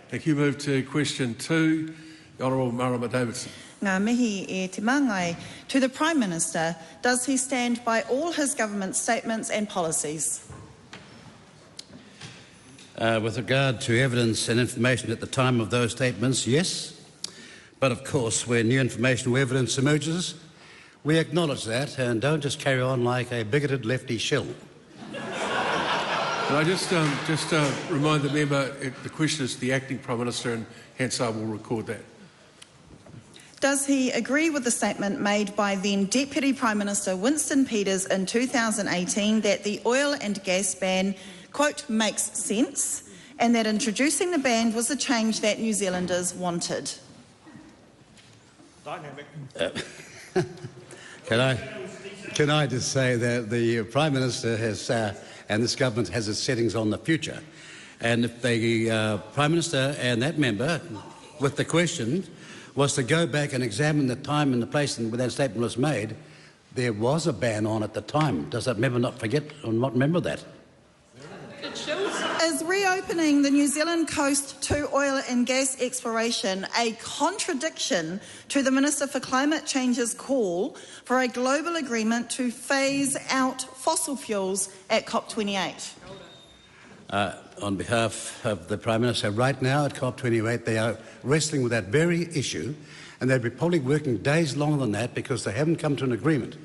Thank you. Move to question 2. The Honourable Marama Davidson. Ngā mihi e te mangai. To the Prime Minister, does he stand by all his government statements and policies? With regard to evidence and information at the time of those statements, yes. But of course, when new information or evidence emerges, we acknowledge that and don't just carry on like a bigoted lefty shill. Can I just remind the member, the question is to the Acting Prime Minister, and Hansard will record that. Does he agree with the statement made by then Deputy Prime Minister Winston Peters in 2018 that the oil and gas ban, quote, makes sense, and that introducing the ban was the change that New Zealanders wanted? Can I just say that the Prime Minister has, and this government has its settings on the future, and if the Prime Minister and that member, with the question, was to go back and examine the time and the place where that statement was made, there was a ban on at the time. Does that member not forget or not remember that? Is reopening the New Zealand coast to oil and gas exploration a contradiction to the Minister for Climate Change's call for a global agreement to phase out fossil fuels at COP28? On behalf of the Prime Minister, right now at COP28 they are wrestling with that very issue, and they'll be probably working days longer than that because they haven't come to an agreement.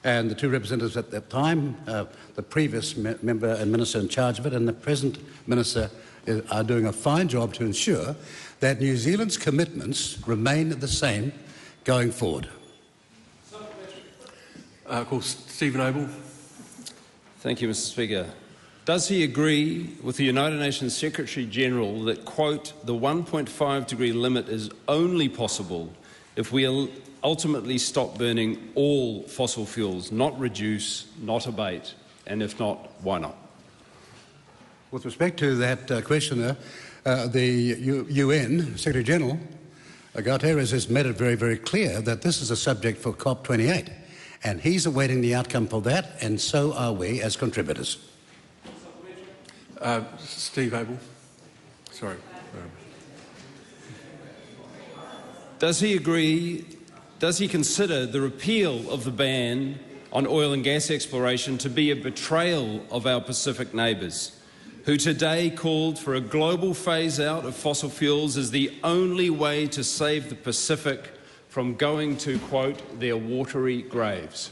And the two representatives at that time, the previous member and minister in charge of it and the present minister, are doing a fine job to ensure that New Zealand's commitments remain the same going forward. Stephen Abel. Thank you, Mr. Speaker. Does he agree with the United Nations Secretary-General that, quote, the 1.5 degree limit is only possible if we ultimately stop burning all fossil fuels, not reduce, not abate, and if not, why not? With respect to that questioner, the UN Secretary-General, Guterres, has made it very, very clear that this is a subject for COP28, and he's awaiting the outcome for that, and so are we as contributors. Steve Abel. Sorry. Does he consider the repeal of the ban on oil and gas exploration to be a betrayal of our Pacific neighbours, who today called for a global phase-out of fossil fuels as the only way to save the Pacific from going to, quote, their watery graves?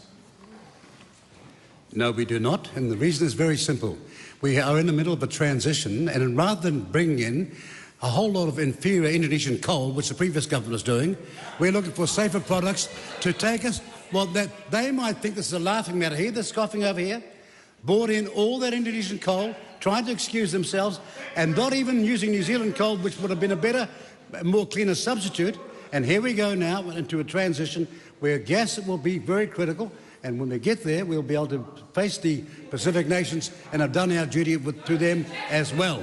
No, we do not, and the reason is very simple. We are in the middle of a transition, and rather than bringing in a whole lot of inferior Indonesian coal, which the previous government was doing, we're looking for safer products to take us. Well, that they might think this is a laughing matter here, they're scoffing over here, brought in all that Indonesian coal, trying to excuse themselves, and not even using New Zealand coal, which would have been a better, more cleaner substitute. And here we go now into a transition where gas will be very critical. And when we get there, we'll be able to face the Pacific nations and have done our duty to them as well.